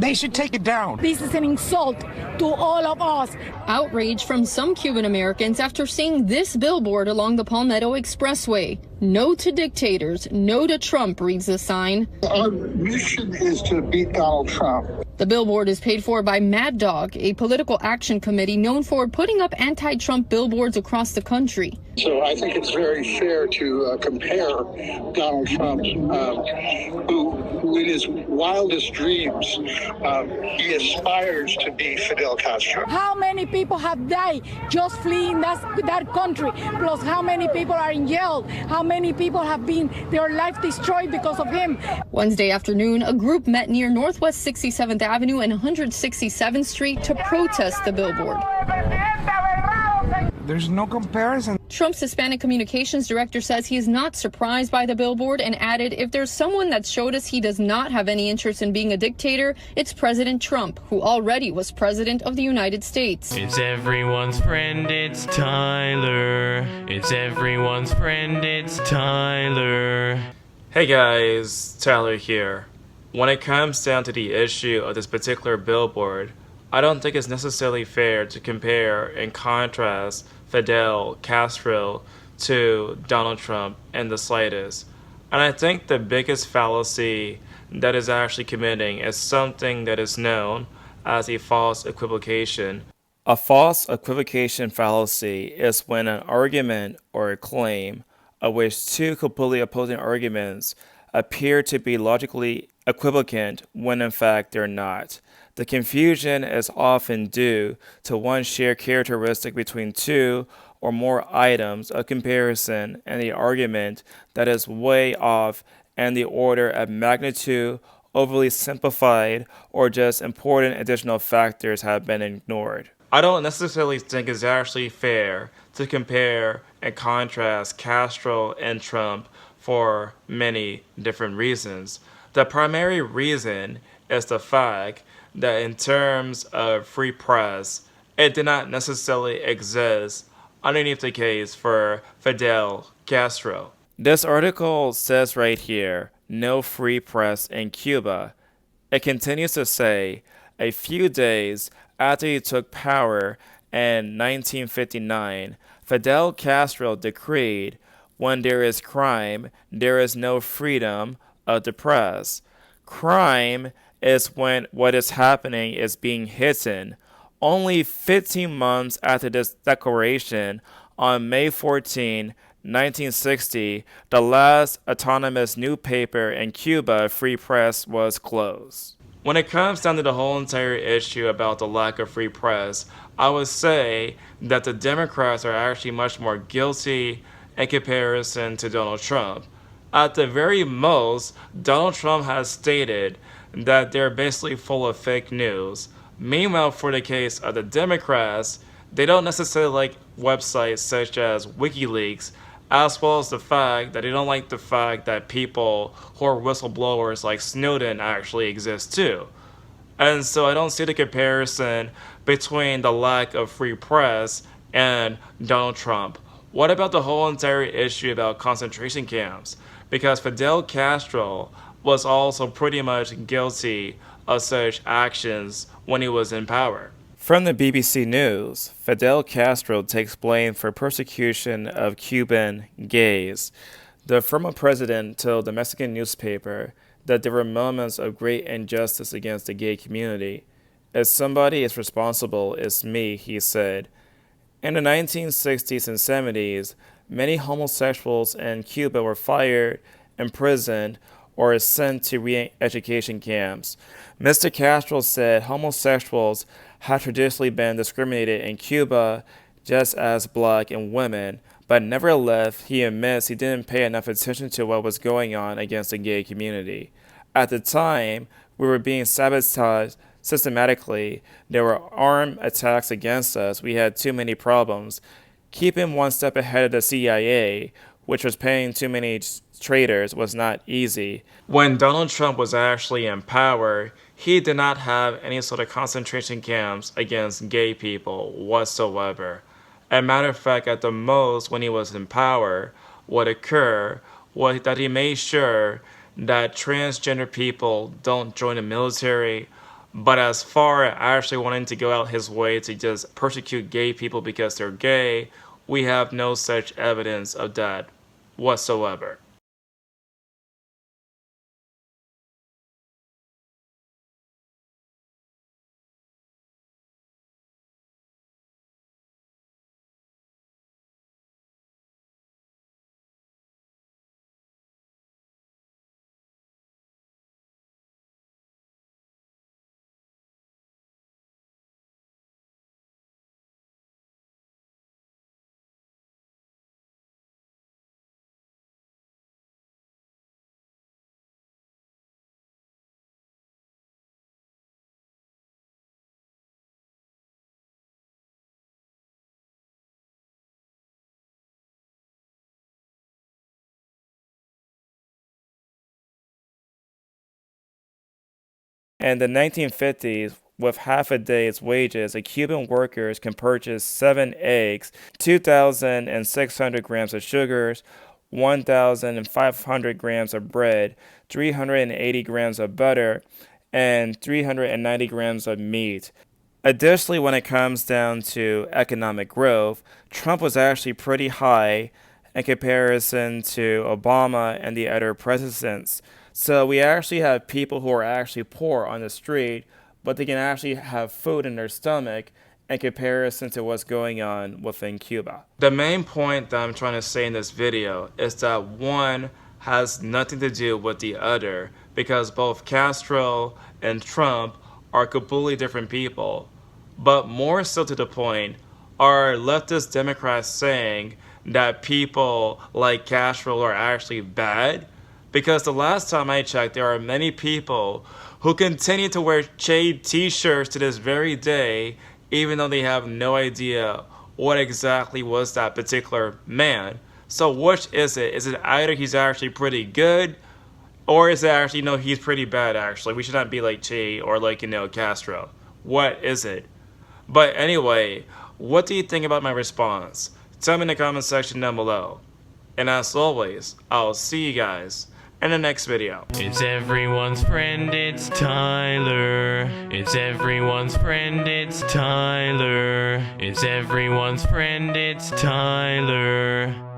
They should take it down. This is an insult to all of us. Outrage from some Cuban Americans after seeing this billboard along the Palmetto Expressway. No to dictators, no to Trump, reads the sign. Our mission is to beat Donald Trump. The billboard is paid for by Mad Dog, a political action committee known for putting up anti-Trump billboards across the country. So I think it's very fair to compare Donald Trump, who in his wildest dreams, he aspires to be Fidel Castro. How many people have died just fleeing that country? Plus how many people are in jail? How many people have been their life destroyed because of him? Wednesday afternoon, a group met near Northwest 67th Avenue and 167th Street to protest the billboard. There's no comparison. Trump's Hispanic communications director says he is not surprised by the billboard and added, if there's someone that showed us he does not have any interest in being a dictator, it's President Trump, who already was president of the United States. It's everyone's friend, it's Tyler. It's everyone's friend, it's Tyler. Hey guys, Tyler here. When it comes down to the issue of this particular billboard, I don't think it's necessarily fair to compare and contrast Fidel Castro to Donald Trump in the slightest. And I think the biggest fallacy that is actually committing is something that is known as a false equivocation. A false equivocation fallacy is when an argument or a claim of which two completely opposing arguments appear to be logically equivocant when in fact they're not. The confusion is often due to one shared characteristic between two or more items of comparison and the argument that is way off and the order of magnitude, overly simplified, or just important additional factors have been ignored. I don't necessarily think it's actually fair to compare and contrast Castro and Trump for many different reasons. The primary reason is the fact that in terms of free press, it did not necessarily exist underneath the case for Fidel Castro. This article says right here, no free press in Cuba. It continues to say, a few days after he took power in 1959, Fidel Castro decreed, when there is crime, there is no freedom of the press. Crime is when what is happening is being hidden. Only 15 months after this declaration, on May 14, 1960, the last autonomous newspaper in Cuba, Free Press, was closed. When it comes down to the whole entire issue about the lack of free press, I would say that the Democrats are actually much more guilty in comparison to Donald Trump. At the very most, Donald Trump has stated that they're basically full of fake news. Meanwhile, for the case of the Democrats, they don't necessarily like websites such as WikiLeaks, as well as the fact that they don't like the fact that people who are whistleblowers like Snowden actually exist too. And so I don't see the comparison between the lack of free press and Donald Trump. What about the whole entire issue about concentration camps? Because Fidel Castro was also pretty much guilty of such actions when he was in power. From the BBC News, Fidel Castro takes blame for persecution of Cuban gays. The former president told the Mexican newspaper that there were moments of great injustice against the gay community. If somebody is responsible, it's me, he said. In the 1960s and 70s, many homosexuals in Cuba were fired, imprisoned, or sent to re-education camps. Mr. Castro said homosexuals had traditionally been discriminated in Cuba just as black and women, but nevertheless, he admits he didn't pay enough attention to what was going on against the gay community. At the time, we were being sabotaged systematically. There were armed attacks against us. We had too many problems. Keeping one step ahead of the CIA, which was paying too many traitors, was not easy. When Donald Trump was actually in power, he did not have any sort of concentration camps against gay people whatsoever. As a matter of fact, at the most, when he was in power, what occurred was that he made sure that transgender people don't join the military, But as far as actually wanting to go out his way to just persecute gay people because they're gay, we have no such evidence of that whatsoever. In the 1950s, with half a day's wages, a Cuban worker can purchase 7 eggs, 2,600 grams of sugars, 1,500 grams of bread, 380 grams of butter, and 390 grams of meat. Additionally, when it comes down to economic growth, Trump was actually pretty high in comparison to Obama and the other presidents. So we actually have people who are actually poor on the street, but they can actually have food in their stomach in comparison to what's going on within Cuba. The main point that I'm trying to say in this video is that one has nothing to do with the other, because both Castro and Trump are completely different people. But more so to the point, are leftist Democrats saying that people like Castro are actually bad? Because the last time I checked, there are many people who continue to wear Che t-shirts to this very day, even though they have no idea what exactly was that particular man. So which is it? Is it either he's actually pretty good, or is it actually, no, he's pretty bad actually? We should not be like Che or like, Castro. What is it? But anyway, what do you think about my response? Tell me in the comment section down below. And as always, I'll see you guys in the next video. It's everyone's friend, it's Tyler. It's everyone's friend, it's Tyler. It's everyone's friend, it's Tyler.